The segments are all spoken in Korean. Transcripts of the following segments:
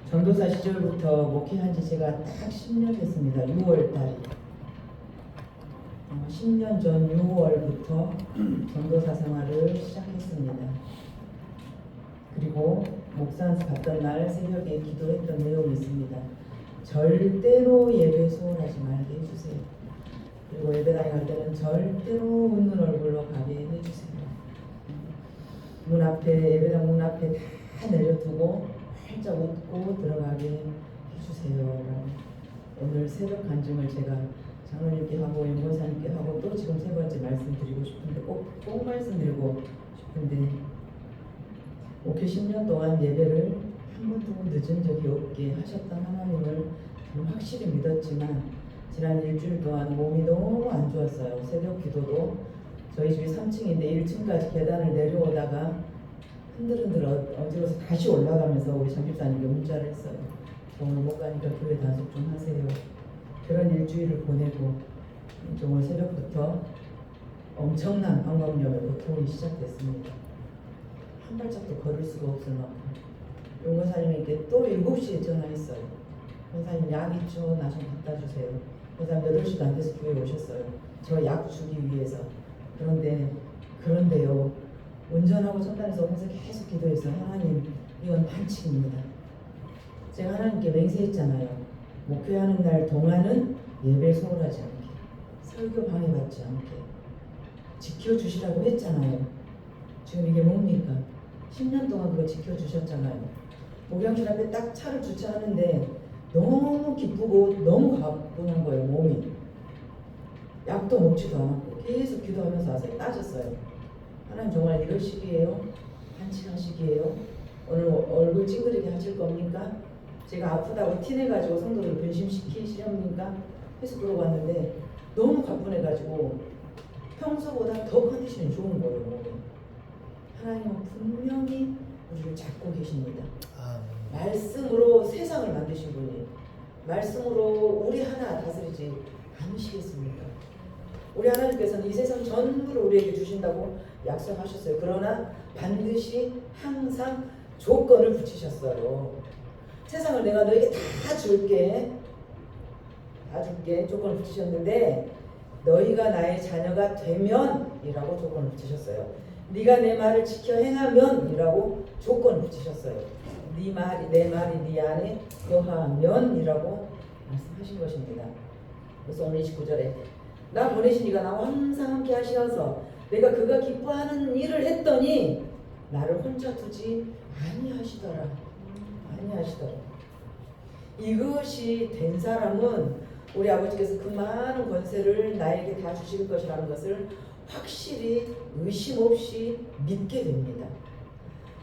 전도사 시절부터 목회한 지 제가 딱 10년 됐습니다. 6월 달. 10년 전 6월부터 전도사 생활을 시작했습니다. 그리고 목사 받던 날 새벽에 기도했던 내용이 있습니다. 절대로 예배 소홀하지 말게 해주세요. 그리고 예배당에 갈 때는 절대로 웃는 얼굴로 가게 해주세요. 문 앞에, 예배당 문 앞에 다 내려두고 활짝 웃고 들어가게 해주세요. 오늘 새벽 간증을 제가 장로님께 하고 연구사님께 하고 또 지금 세 번째 말씀드리고 싶은데 꼭 말씀드리고 싶은데, 목회 10년 동안 예배를 한 번도 늦은 적이 없게 하셨던 하나님을 저는 확실히 믿었지만, 지난 일주일 동안 몸이 너무 안 좋았어요. 새벽 기도도 저희 집이 3층인데 1층까지 계단을 내려오다가 흔들흔들 어지러워서 다시 올라가면서 우리 장집사님께 문자를 했어요. 저 오늘 못 가니까 교회 단속 좀 하세요. 그런 일주일을 보내고 오늘 새벽부터 엄청난 방광염의 고통이 시작됐습니다. 한 발짝도 걸을 수가 없을 만큼. 용건사님께 또 7시에 전화했어요. 원사님 약 있죠? 나 좀 갖다 주세요. 원사님 8시도 안 돼서 교회에 오셨어요. 저 약 주기 위해서. 그런데요, 운전하고 천단에서 오면서 계속 기도했어요. 하나님, 이건 반칙입니다. 제가 하나님께 맹세했잖아요. 목회하는 날 동안은 예배 소홀하지 않게, 설교 방해받지 않게 지켜주시라고 했잖아요. 지금 이게 뭡니까? 10년 동안 그거 지켜주셨잖아요. 목양실 앞에 딱 차를 주차하는데 너무 기쁘고 너무 가뿐한 거예요. 몸이. 약도 먹지도 않았고 계속 기도하면서 와서 따졌어요. 하나님 정말 이럴 시기예요? 한치한 시기예요? 오늘 얼굴 찡그리게 하실 겁니까? 제가 아프다고 티내가지고 성도들 분심시키시렵니까? 해서 그러고 왔는데 너무 가뿐해가지고 평소보다 더 컨디션이 좋은 거예요. 몸이. 하나님은 분명히 우리를 잡고 계십니다. 말씀으로 세상을 만드신 분이 말씀으로 우리 하나 다스리지 않으시겠습니까? 우리 하나님께서는 이 세상 전부를 우리에게 주신다고 약속하셨어요. 그러나 반드시 항상 조건을 붙이셨어요. 세상을 내가 너에게 다 줄게 조건을 붙이셨는데, 너희가 나의 자녀가 되면 이라고 조건을 붙이셨어요. 네가 내 말을 지켜 행하면 이라고 조건을 붙이셨어요. 내 말이 네 안에 거하면 이라고 말씀하신 것입니다. 그래서 오늘 29절에 나 보내신 이가 나와 항상 함께 하시어서 내가 그가 기뻐하는 일을 했더니 나를 혼자 두지 아니하시더라. 이것이 된 사람은 우리 아버지께서 그 많은 권세를 나에게 다 주실 것이라는 것을 확실히 의심 없이 믿게 됩니다.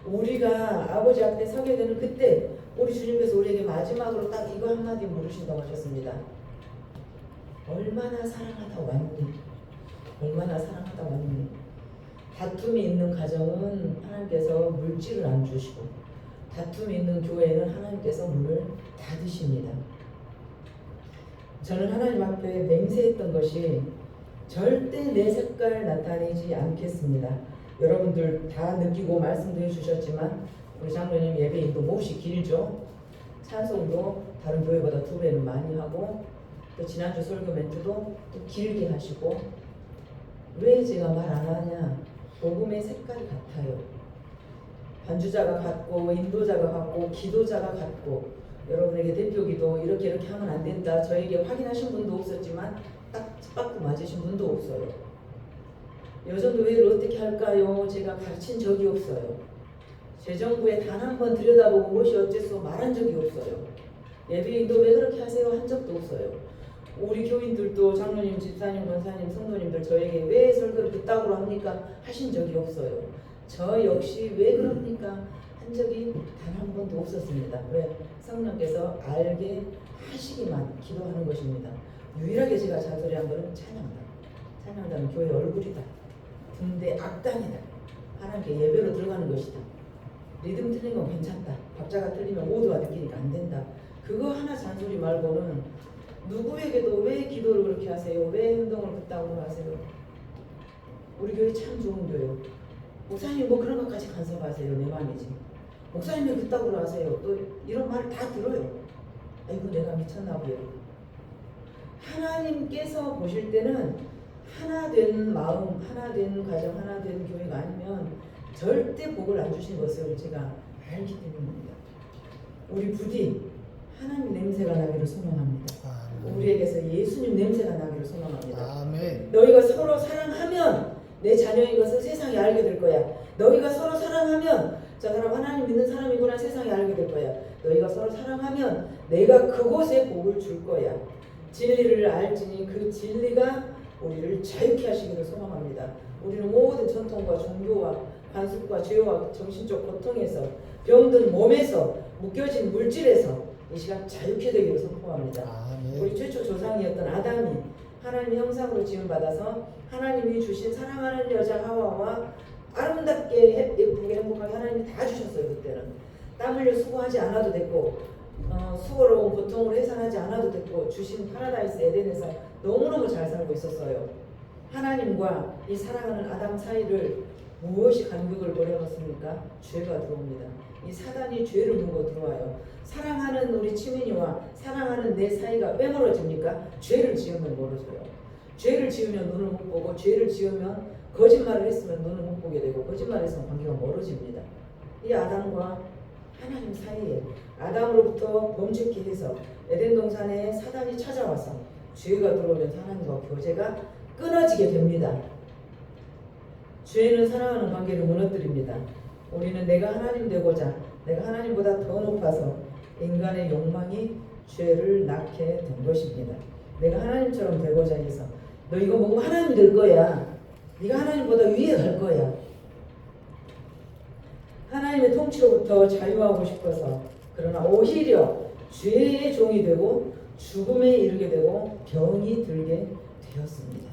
우리가 아버지 앞에 서게 되는 그때 우리 주님께서 우리에게 마지막으로 딱 이거 한마디 물으신다고 하셨습니다. 얼마나 사랑하다 왔니? 얼마나 사랑하다 왔니? 다툼이 있는 가정은 하나님께서 물질을 안 주시고, 다툼이 있는 교회는 하나님께서 문을 닫으십니다. 저는 하나님 앞에 맹세했던 것이 절대 내 색깔 나타내지 않겠습니다. 여러분들 다 느끼고 말씀도 해주셨지만 우리 장로님 예배인도 몹시 길죠. 찬송도 다른 교회보다 2배는 많이 하고, 또 지난주 설교 멘트도 또 길게 하시고. 왜 제가 말 안 하냐? 복음의 색깔이 같아요. 반주자가 같고, 인도자가 같고, 기도자가 같고. 여러분에게 대표기도 이렇게 하면 안 된다, 저에게 확인하신 분도 없었지만 딱 맞고 맞으신 분도 없어요. 여전도회를 어떻게 할까요? 제가 가르친 적이 없어요. 재정부에 단 한 번 들여다보고 무엇이 어째서 말한 적이 없어요. 예배인도 왜 그렇게 하세요? 한 적도 없어요. 우리 교인들도 장로님, 집사님, 권사님, 성도님들 저에게 왜 설교를 그따구로 합니까? 하신 적이 없어요. 저 역시 왜 그럽니까? 한 적이 단 한 번도 없었습니다. 왜? 성령께서 알게 하시기만 기도하는 것입니다. 유일하게 제가 잔소리한 것은 찬양단은 교회의 얼굴이다. 군대 악단이다. 하나님께 예배로 들어가는 것이다. 리듬 틀린 건 괜찮다. 박자가 틀리면 모두가 느끼니까 안 된다. 그거 하나 잔소리 말고는 누구에게도 왜 기도를 그렇게 하세요? 왜 행동을 그따구로 하세요? 우리 교회 참 좋은 교회요. 목사님 뭐 그런 것까지 간섭하세요. 내 맘이지. 목사님이 그따구로 하세요. 또 이런 말 다 들어요. 아이고 내가 미쳤나 보요. 하나님께서 보실 때는 하나 된 마음, 하나 된 가정, 하나 된 교회가 아니면 절대 복을 안 주신 것을 제가 알기 때문입니다. 우리 부디 하나님 냄새가 나기를 소망합니다. 우리에게서 예수님 냄새가 나기를 소망합니다. 아멘. 너희가 서로 사랑하면 내 자녀인 것을 세상이 알게 될 거야. 너희가 서로 사랑하면 저 사람 하나님 믿는 사람이구나 세상이 알게 될 거야. 너희가 서로 사랑하면 내가 그곳에 복을 줄 거야. 진리를 알지니 그 진리가 우리를 자유케 하시기를 소망합니다. 우리는 모든 전통과 종교와 관습과 죄와 정신적 고통에서 병든 몸에서 묶여진 물질에서 이 시간 자유케 되기를 선포합니다. 아멘. 우리 최초 조상이었던 아담이 하나님의 형상으로 지음받아서 하나님이 주신 사랑하는 여자 하와와 아름답게 예쁘게 행복하게 하나님이 다 주셨어요. 그때는 땀 흘려 수고하지 않아도 됐고 수고로운 고통으로 해산하지 않아도 됐고 주신 파라다이스 에덴에서 너무너무 잘 살고 있었어요. 하나님과 이 사랑하는 아담 사이를 무엇이 간격을 벌여놓습니까? 죄가 들어옵니다. 이 사단이 죄를 물고 들어와요. 사랑하는 우리 치민이와 사랑하는 내 사이가 왜 멀어집니까? 죄를 지으면 멀어져요. 죄를 지으면 눈을 못 보고 죄를 지으면 거짓말을 했으면 눈을 못 보게 되고 거짓말을 했으면 관계가 멀어집니다. 이 아담과 하나님 사이에 아담으로부터 범죄케 해서 에덴 동산에 사단이 찾아와서 죄가 들어오면서 하나님과 교제가 끊어지게 됩니다. 죄는 사랑하는 관계를 무너뜨립니다. 우리는 내가 하나님 되고자 내가 하나님보다 더 높아서 인간의 욕망이 죄를 낳게 된 것입니다. 내가 하나님처럼 되고자 해서 너 이거 먹으면 하나님 될 거야. 네가 하나님보다 위에 갈 거야. 하나님의 통치로부터 자유하고 싶어서 그러나 오히려 죄의 종이 되고 죽음에 이르게 되고 병이 들게 되었습니다.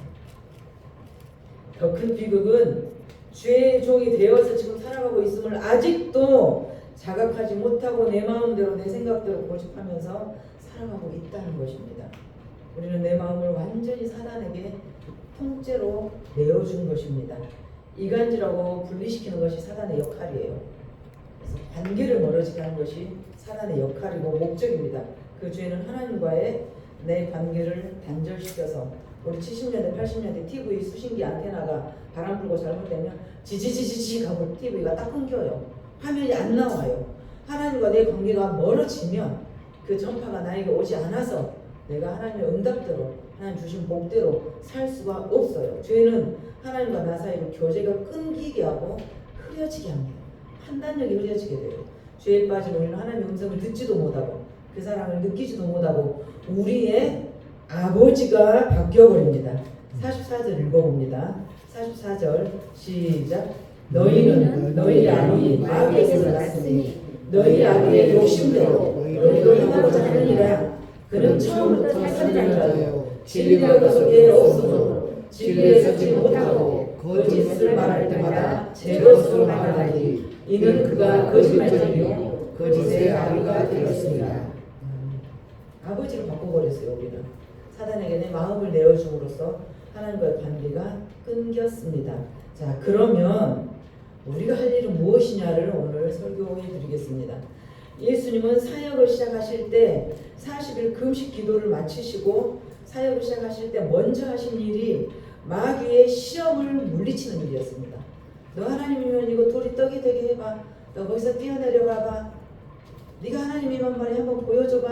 더 큰 비극은 죄의 종이 되어서 지금 살아가고 있음을 아직도 자각하지 못하고 내 마음대로 내 생각대로 고집하면서 살아가고 있다는 것입니다. 우리는 내 마음을 완전히 사단에게 통째로 내어준 것입니다. 이간질하고 분리시키는 것이 사단의 역할이에요. 그래서 관계를 멀어지게 하는 것이 사단의 역할이고 목적입니다. 그 죄는 하나님과의 내 관계를 단절시켜서 우리 70년대 80년대 TV 수신기 안테나가 바람 불고 잘못되면 지지지지지 하고 TV가 딱 끊겨요. 화면이 안 나와요. 하나님과 내 관계가 멀어지면 그 전파가 나에게 오지 않아서 내가 하나님의 응답대로 하나님 주신 복대로 살 수가 없어요. 죄는 하나님과 나 사이로 교제가 끊기게 하고 흐려지게 합니다. 판단력이 흐려지게 돼요. 죄에 빠진 우리는 하나님의 음성을 듣지도 못하고 그 사랑을 느끼지도 못하고 우리의 아버지가 바뀌어버립니다. 44절 읽어봅니다. 44절 시작. 너희는 너희 아비 마귀에서 났으니 너희 아비의 욕심대로 너희도 행하고자 하느니라. 그는 처음부터 사탄이라 진리가 그 속에 없으므로 진리에 서지 못하고 거짓을 말할 때마다 죄로서 말하니 이는 그가 거짓말쟁이요 거짓의 아비가 되었습니다. 아버지를 바꿔버렸어요. 우리는 사단에게 내 마음을 내어줌으로써 하나님과의 관계가 끊겼습니다. 자, 그러면 우리가 할 일은 무엇이냐를 오늘 설교해 드리겠습니다. 예수님은 사역을 시작하실 때 40일 금식 기도를 마치시고 사역을 시작하실 때 먼저 하신 일이 마귀의 시험을 물리치는 일이었습니다. 너 하나님이면 이거 돌이 떡이 되게 해봐. 너 거기서 뛰어내려 봐봐. 네가 하나님이면 말이 한번 보여줘봐.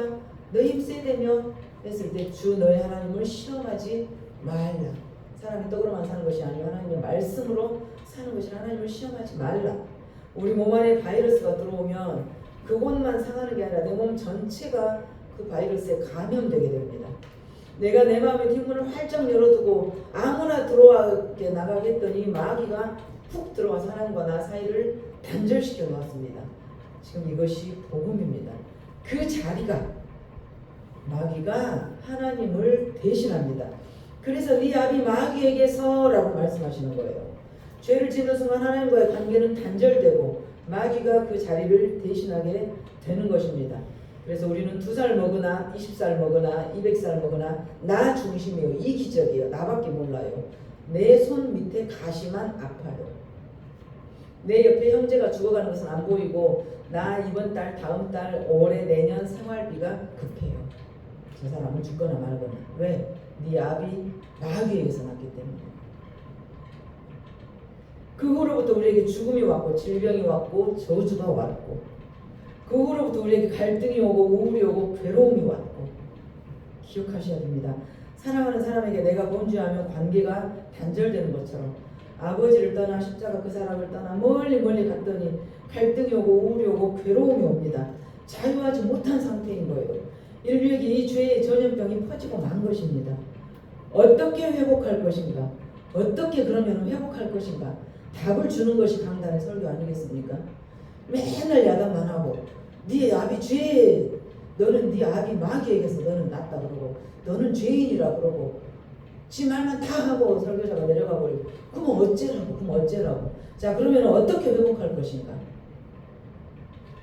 너 힘 세대며 했을 때 주 너의 하나님을 시험하지 말라. 사람이 떡으로만 사는 것이 아니고 하나님의 말씀으로 사는 것이 하나님을 시험하지 말라. 우리 몸 안에 바이러스가 들어오면 그곳만 상하는 게 아니라 내 몸 전체가 그 바이러스에 감염되게 됩니다. 내가 내 마음의 뒷문을 활짝 열어두고 아무나 들어와게 나가게 했더니 마귀가 푹 들어와서 하나님과 나 사이를 단절시켜 놓았습니다. 지금 이것이 복음입니다. 그 자리가 마귀가 하나님을 대신합니다. 그래서 네 아비 마귀에게서라고 말씀하시는 거예요. 죄를 짓는 순간 하나님과의 관계는 단절되고 마귀가 그 자리를 대신하게 되는 것입니다. 그래서 우리는 2살 먹으나 20살 먹으나 200살 먹으나 나 중심이에요. 이기적이에요. 나밖에 몰라요. 내 손 밑에 가시만 아파요. 내 옆에 형제가 죽어가는 것은 안 보이고 나 이번 달, 다음 달, 올해, 내년 생활비가 급해요. 저 사람은 죽거나 말거나. 왜? 네 아비 마귀에게서 났기 때문에. 그 후로부터 우리에게 죽음이 왔고 질병이 왔고 저주가 왔고 그 후로부터 우리에게 갈등이 오고 우울이 오고 괴로움이 왔고 기억하셔야 됩니다. 사랑하는 사람에게 내가 범죄하면 관계가 단절되는 것처럼 아버지를 떠나 십자가 그 사람을 떠나 멀리 갔더니 갈등이 오고 우울이 오고 괴로움이 옵니다. 자유하지 못한 상태인 거예요. 인류에게 이 죄의 전염병이 퍼지고 만 것입니다. 어떻게 회복할 것인가? 어떻게 그러면 회복할 것인가? 답을 주는 것이 강단의 설교 아니겠습니까? 맨날 야단만 하고 네 아비 죄 너는 네 아비 마귀에게서 너는 낫다 그러고 너는 죄인이라 그러고 지 말만 다 하고 설교자가 내려가 버리고 그럼 어째라고 자 그러면 어떻게 회복할 것인가?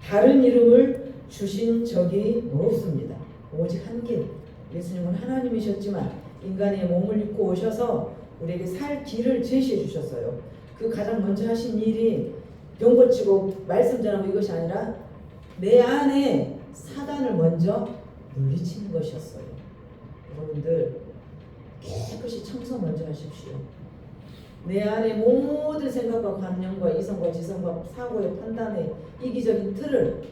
다른 이름을 주신 적이 없습니다. 오직 한 길. 예수님은 하나님이셨지만 인간의 몸을 입고 오셔서 우리에게 살 길을 제시해 주셨어요. 그 가장 먼저 하신 일이 병 고치고 말씀 전하고 이것이 아니라 내 안에 사단을 먼저 물리치는 것이었어요. 여러분들 깨끗이 청소 먼저 하십시오. 내 안에 모든 생각과 관념과 이성과 지성과 사고의 판단의 이기적인 틀을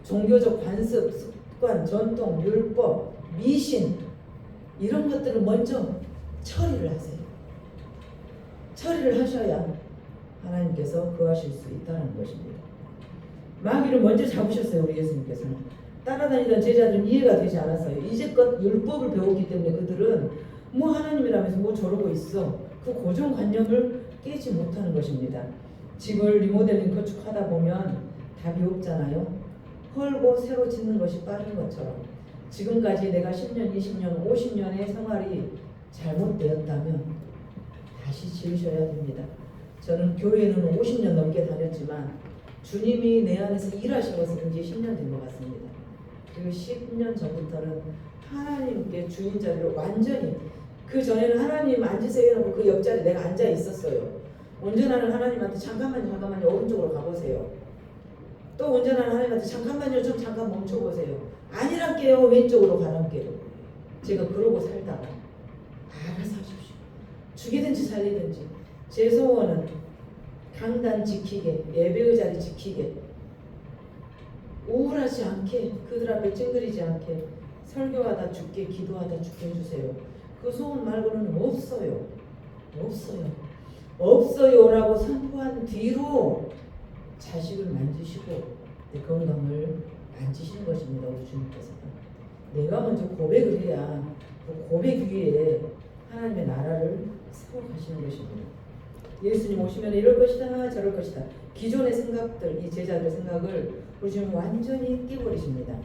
종교적 관습, 습관, 전통, 율법, 미신 이런 것들을 먼저 처리를 하세요. 처리를 하셔야 하나님께서 구하실 수 있다는 것입니다. 마귀를 먼저 잡으셨어요. 우리 예수님께서는. 따라다니던 제자들은 이해가 되지 않았어요. 이제껏 율법을 배웠기 때문에 그들은 뭐 하나님이라면서 뭐 저러고 있어. 그 고정관념을 깨지 못하는 것입니다. 집을 리모델링 건축하다 보면 답이 없잖아요. 헐고 새로 짓는 것이 빠른 것처럼 지금까지 내가 10년, 20년, 50년의 생활이 잘못되었다면 다시 지으셔야 됩니다. 저는 교회는 50년 넘게 다녔지만 주님이 내 안에서 일하신 것은 이제 10년 된 것 같습니다. 그리고 10년 전부터는 하나님께 주인 자리를 완전히 그 전에는 하나님 앉으세요 해놓고 그 옆자리에 내가 앉아 있었어요. 운전하는 하나님한테 잠깐만요 오른쪽으로 가보세요. 또 운전하는 하나님한테 잠깐만요 좀 잠깐 멈춰보세요. 아니랄게요 왼쪽으로 가랄게요. 제가 그러고 살다가 알아서 하십시오. 죽이든지 살리든지 제 소원은 강단 지키게 예배의 자리 지키게 우울하지 않게 그들 앞에 찡그리지 않게 설교하다 죽게 기도하다 죽게 해주세요. 그 소원 말고는 없어요라고 선포한 뒤로 자식을 만지시고 내 건강을 만지시는 것입니다. 우리 주님께서는 내가 먼저 고백을 해야 그 고백 위에 하나님의 나라를 세워가시는 것입니다. 예수님 오시면 이럴 것이다 저럴 것이다 기존의 생각들 이 제자들의 생각을 우리 주님 완전히 깨버리십니다.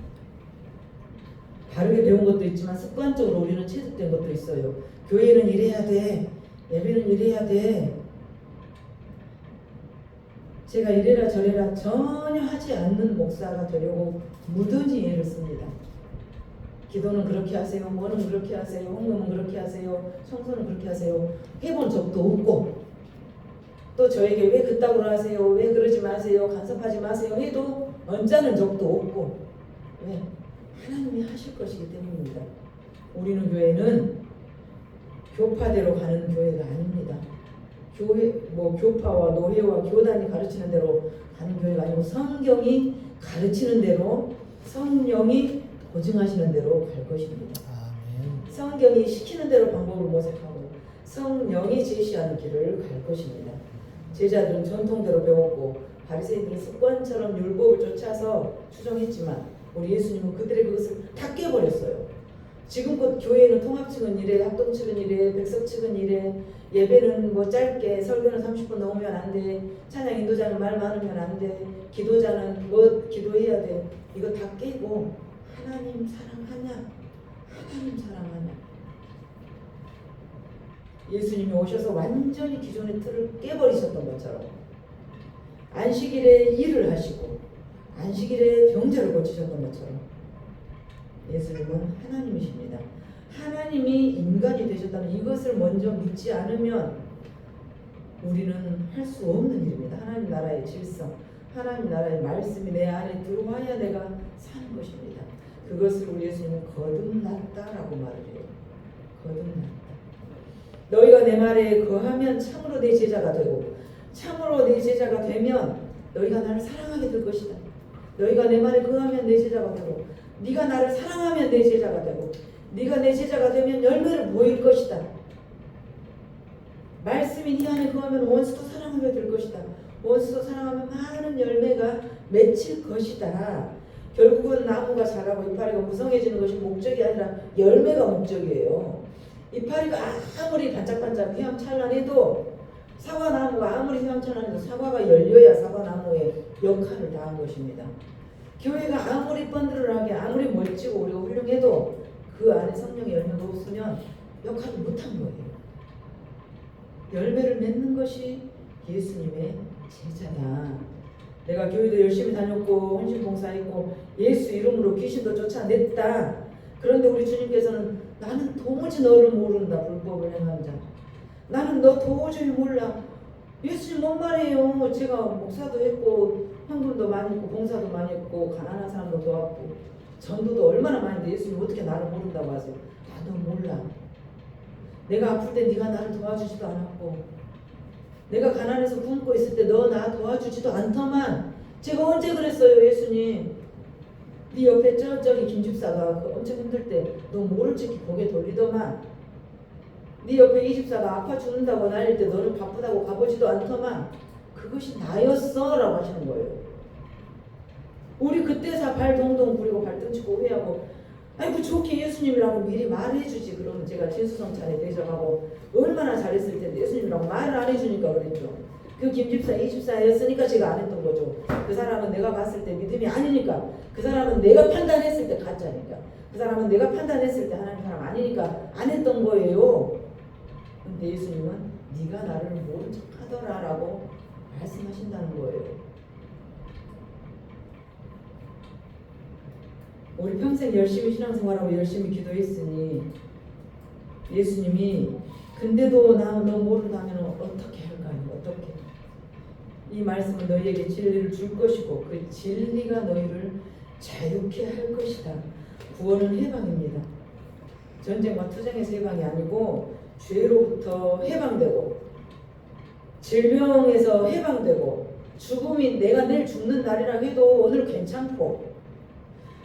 바르게 배운 것도 있지만 습관적으로 우리는 체득된 것도 있어요. 교회는 이래야 돼. 예배는 이래야 돼. 제가 이래라 저래라 전혀 하지 않는 목사가 되려고 무던히 애를 씁니다. 기도는 그렇게 하세요. 뭐는 그렇게 하세요. 헌금은 그렇게 하세요. 청소는 그렇게 하세요. 해본 적도 없고 또 저에게 왜 그따구로 하세요. 왜 그러지 마세요. 간섭하지 마세요. 해도 언짢은 적도 없고 왜? 하나님이 하실 것이기 때문입니다. 우리는 교회는 교파대로 가는 교회가 아닙니다. 교파와 노회와 교단이 가르치는 대로 가는 교회가 아니고 성경이 가르치는 대로 성령이 보증하시는 대로 갈 것입니다. 성경이 시키는 대로 방법을 모색하고 성령이 제시하는 길을 갈 것입니다. 제자들은 전통대로 배웠고 바리새인들은 습관처럼 율법을 쫓아서 추종했지만 우리 예수님은 그들의 그것을 다 깨버렸어요. 지금껏 교회는 통합측은 이래, 합동측은 이래, 백석측은 이래, 예배는 뭐 짧게, 설교는 30분 넘으면 안 돼, 찬양 인도자는 말 많으면 안 돼, 기도자는 뭐 기도해야 돼. 이거 다 깨고 하나님 사랑하냐? 하나님 사랑하냐? 예수님이 오셔서 완전히 기존의 틀을 깨버리셨던 것처럼 안식일에 일을 하시고 안식일에 병자를 고치셨던 것처럼 예수님은 하나님이십니다. 하나님이 인간이 되셨다는 이것을 먼저 믿지 않으면 우리는 할 수 없는 일입니다. 하나님 나라의 질서, 하나님 나라의 말씀이 내 안에 들어와야 내가 사는 것입니다. 그것을 우리 예수님은 거듭났다라고 말을 해요. 거듭났다. 너희가 내 말에 거하면 참으로 내 제자가 되고, 참으로 내 제자가 되면 너희가 나를 사랑하게 될 것이다. 너희가 내 말에 거하면 내 제자가 되고, 네가 나를 사랑하면 내 제자가 되고, 네가 내 제자가 되면 열매를 보일 것이다. 말씀이 네 안에 거하면 원수도 사랑하게 될 것이다. 원수도 사랑하면 많은 열매가 맺힐 것이다. 결국은 나무가 자라고 이파리가 무성해지는 것이 목적이 아니라 열매가 목적이에요. 이파리가 아무리 반짝반짝 휘황찬란해도, 사과나무가 아무리 휘황찬란해도 사과가 열려야 사과나무의 역할을 다한 것입니다. 교회가 아무리 번들어하게 아무리 멋지고 우리가 훌륭해도 그 안에 성령의 열매가 없으면 역할을 못한 거예요. 열매를 맺는 것이 예수님의 제자다. 내가 교회도 열심히 다녔고 헌신봉사했고 예수 이름으로 귀신도 쫓아냈다. 그런데 우리 주님께서는 나는 도무지 너를 모른다. 불법을 행한 자. 나는 너 도저히 몰라. 예수님 뭔 말이에요. 제가 목사도 했고 헌금도 많이 했고 봉사도 많이 했고 가난한 사람도 도왔고 전도도 얼마나 많이 했는데 예수님 어떻게 나를 모른다고 하세요. 너 몰라. 내가 아플 때 네가 나를 도와주지도 않았고, 내가 가난해서 굶고 있을 때 너 나 도와주지도 않더만. 제가 언제 그랬어요. 예수님 네 옆에 저기 김집사가 엄청 힘들 때 너 모른 척 고개 돌리더만. 네 옆에 이 집사가 아파 죽는다고 날릴 때 너는 바쁘다고 가보지도 않더만. 그것이 나였어 라고 하시는 거예요. 우리 그때서 발 동동 구리고 발등치고 후회하고, 아이고 좋게 예수님이라고 미리 말해주지. 그러면 제가 진수성찬에 대접하고 얼마나 잘했을 텐데 예수님이라고 말을 안 해주니까 그랬죠. 그 김집사 이집사였으니까 제가 안 했던 거죠. 그 사람은 내가 봤을 때 믿음이 아니니까, 그 사람은 내가 판단했을 때 가짜니까, 그 사람은 내가 판단했을 때 하나님 사람 아니니까 안 했던 거예요. 근데 예수님은 네가 나를 모른 척 하더라 라고 말씀하신다는 거예요. 우리 평생 열심히 신앙생활하고 열심히 기도했으니 예수님이 근데도 나 너 모른다면 어떻게 할까요? 어떻게? 이 말씀은 너희에게 진리를 줄 것이고 그 진리가 너희를 자유케 할 것이다. 구원은 해방입니다. 전쟁과 투쟁에서 해방이 아니고 죄로부터 해방되고 질병에서 해방되고 죽음이 내가 내일 죽는 날이라 해도 오늘 괜찮고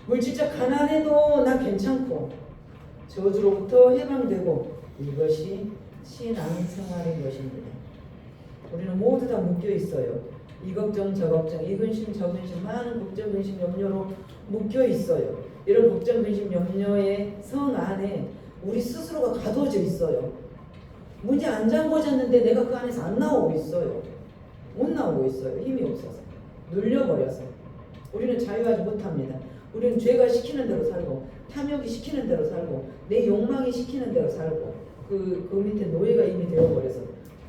물질적 가난해도 나 괜찮고 저주로부터 해방되고 이것이 신앙생활인 것입니다. 우리는 모두 다 묶여 있어요. 이 걱정 저 걱정 이 근심 저 근심 많은 걱정 근심 염려로 묶여 있어요. 이런 걱정 근심 염려의 성 안에 우리 스스로가 가두어져 있어요. 문제 안 잠궈졌는데 내가 그 안에서 안 나오고 있어요. 못 나오고 있어요. 힘이 없어서 눌려버려서 우리는 자유하지 못합니다. 우리는 죄가 시키는 대로 살고 탐욕이 시키는 대로 살고 내 욕망이 시키는 대로 살고 그 밑에 노예가 이미 되어버려서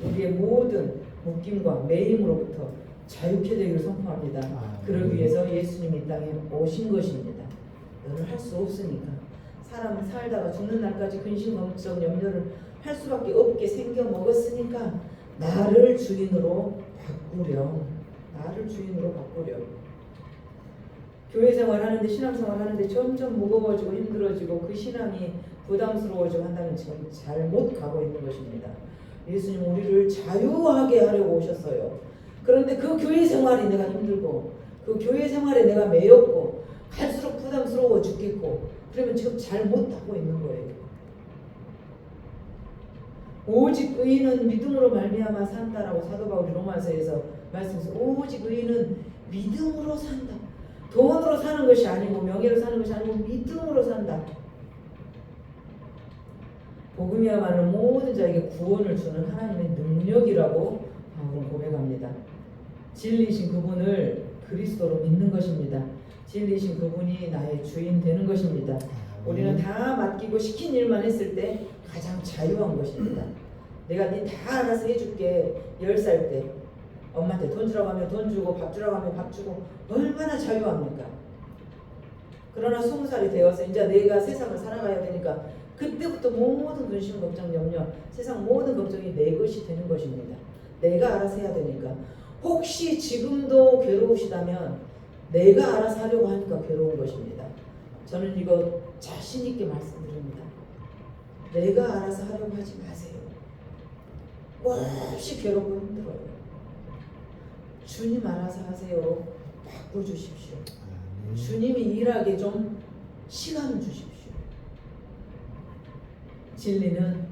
우리의 모든 묶임과 매임으로부터 자유케 되기를 선포합니다. 그러기 위해서 예수님이 이 땅에 오신 것입니다. 너는 할 수 없으니까. 사람은 살다가 죽는 날까지 근심, 걱정, 염려를 할 수밖에 없게 생겨 먹었으니까 나를 주인으로 바꾸렴. 나를 주인으로 바꾸렴. 교회 생활하는데 신앙생활하는데 점점 무거워지고 힘들어지고 그 신앙이 부담스러워지고 한다면 지금 잘못 가고 있는 것입니다. 예수님 우리를 자유하게 하려고 오셨어요. 그런데 그 교회 생활이 내가 힘들고 그 교회 생활에 내가 매였고 갈수록 부담스러워 죽겠고 그러면 지금 잘못하고 있는 거예요. 오직 의인은 믿음으로 말미암아 산다라고 사도 바울이 로마서에서 말씀해서 오직 의인은 믿음으로 산다. 돈으로 사는 것이 아니고 명예로 사는 것이 아니고 믿음으로 산다. 복음이야말로 모든 자에게 구원을 주는 하나님의 능력이라고 바울은 고백합니다. 진리이신 그분을 그리스도로 믿는 것입니다. 진리이신 그분이 나의 주인 되는 것입니다. 우리는 다 맡기고 시킨 일만 했을 때 가장 자유한 것입니다. 내가 네 다 알아서 해줄게. 10살 때 엄마한테 돈 주라고 하면 돈 주고 밥 주라고 하면 밥 주고 얼마나 자유합니까? 그러나 20살이 되어서 이제 내가 세상을 살아가야 되니까 그때부터 모든 근심, 걱정, 염려, 세상 모든 걱정이 내 것이 되는 것입니다. 내가 알아서 해야 되니까. 혹시 지금도 괴로우시다면 내가 알아서 하려고 하니까 괴로운 것입니다. 저는 이거 자신 있게 말씀드립니다. 내가 알아서 하려고 하지 마세요. 몹시 괴롭고 힘들어요. 주님 알아서 하세요. 바꿔주십시오. 주님이 일하게 좀 시간을 주십시오. 진리는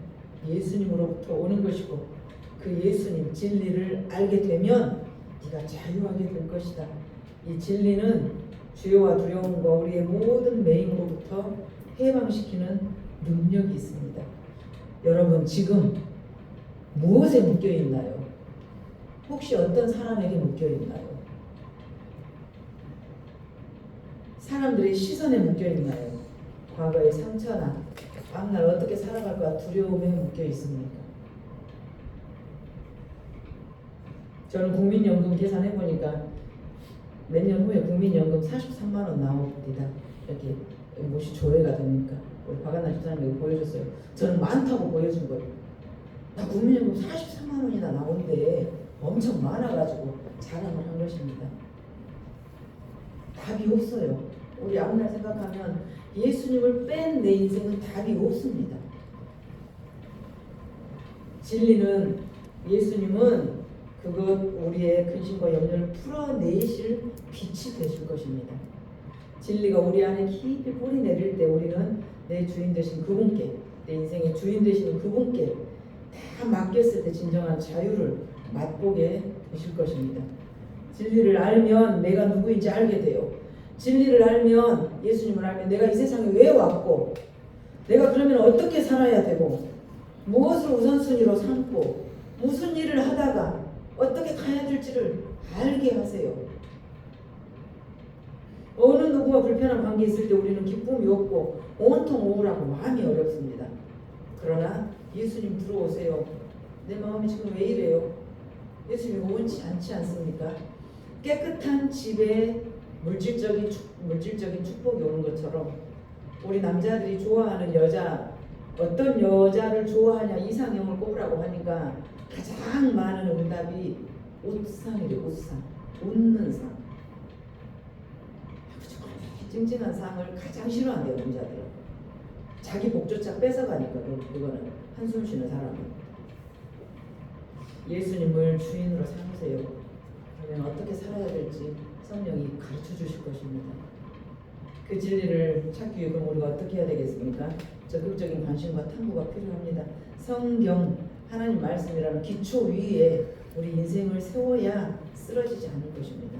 예수님으로부터 오는 것이고 그 예수님 진리를 알게 되면 네가 자유하게 될 것이다. 이 진리는 죄와 두려움과 우리의 모든 매임으로부터 해방시키는 능력이 있습니다. 여러분 지금 무엇에 묶여 있나요? 혹시 어떤 사람에게 묶여 있나요? 사람들의 시선에 묶여 있나요? 과거의 상처나 다음날 어떻게 살아갈까 두려움에 묶여 있습니까? 저는 국민연금 계산해 보니까 몇 년 후에 국민연금 43만 원 나옵니다. 이렇게 무엇이 조회가 됩니까? 우리 박한나 집사님이 보여줬어요. 저는 많다고 보여준 거예요. 나 국민연금 43만 원이나 나오는데 엄청 많아가지고 자랑을 한 것입니다. 답이 없어요. 우리 앞날 생각하면 예수님을 뺀 내 인생은 답이 없습니다. 진리는 예수님은 그것 우리의 근심과 염려를 풀어내실 빛이 되실 것입니다. 진리가 우리 안에 깊이 뿌리 내릴 때 우리는 내 주인 되신 그분께, 내 인생의 주인 되시는 그분께 다 맡겼을 때 진정한 자유를 맛보게 되실 것입니다. 진리를 알면 내가 누구인지 알게 돼요. 진리를 알면, 예수님을 알면 내가 이 세상에 왜 왔고 내가 그러면 어떻게 살아야 되고 무엇을 우선순위로 삼고 무슨 일을 하다가 어떻게 가야 될지를 알게 하세요. 어느 누구와 불편한 관계 있을 때 우리는 기쁨이 없고 온통 우울하고 마음이 어렵습니다. 그러나 예수님 들어오세요. 내 마음이 지금 왜 이래요? 예수님이 원치 않지 않습니까? 깨끗한 집에 물질적인 축복이 오는 것처럼 우리 남자들이 좋아하는 여자, 어떤 여자를 좋아하냐 이상형을 꼽으라고 하니까 가장 많은 응답이 옷상이래요. 옷상, 웃는 상. 찡찡한 상을 가장 싫어한대요. 남자들은. 자기 복조차 뺏어가니까 그거는 한숨 쉬는 사람은. 예수님을 주인으로 삼으세요. 그러면 어떻게 살아야 될지 성령이 가르쳐 주실 것입니다. 그 진리를 찾기 위해 그럼 우리가 어떻게 해야 되겠습니까? 적극적인 관심과 탐구가 필요합니다. 성경, 하나님 말씀이라는 기초 위에 우리 인생을 세워야 쓰러지지 않을 것입니다.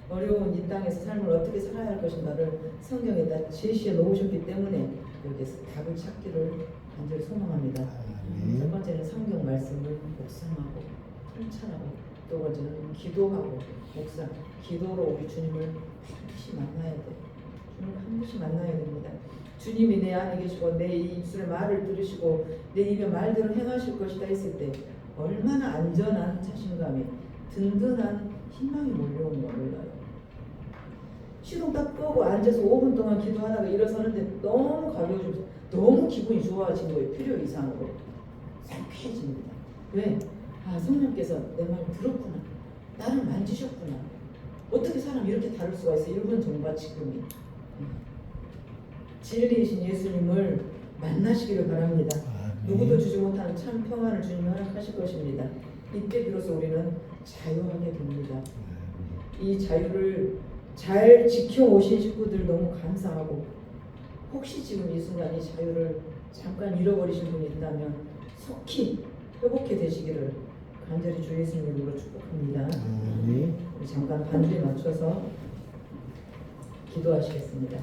어려운 이 땅에서 삶을 어떻게 살아야 할 것인가를 성경에다 제시해 놓으셨기 때문에 여기서 답을 찾기를 간절히 소망합니다. 첫 번째는 성경 말씀을 묵상하고 통찰하고, 두 번째는 기도하고 묵상, 기도로 우리 주님을 반드시 만나야 돼. 주님을 반드시 만나야 됩니다. 주님이 내 안에 계시고 내 입술의 말을 들으시고 내 입의 말대로 행하실 것이다 했을 때 얼마나 안전한 자신감이, 든든한 희망이 몰려오는 거 몰라요. 시동 딱 끄고 앉아서 5분 동안 기도하다가 일어서는데 너무 가벼워지면서 너무 기분이 좋아진 거예요. 필요 이상으로 상쾌해집니다. 왜? 아, 성령께서 내 말을 들었구나, 나를 만지셨구나, 어떻게 사람이 이렇게 다를 수가 있어. 1분 전과 지금이. 진리이신 예수님을 만나시기를 바랍니다. 누구도 주지 못하는 참 평안을 주님이 허락하실 것입니다. 이때 비로소 우리는 자유하게 됩니다. 이 자유를 잘 지켜오신 식구들 너무 감사하고, 혹시 지금 이 순간 이 자유를 잠깐 잃어버리신 분이 있다면 속히 회복해 되시기를 간절히 주 예수님 이름으로 축복합니다. 우리 잠깐 반주에 맞춰서 기도하시겠습니다.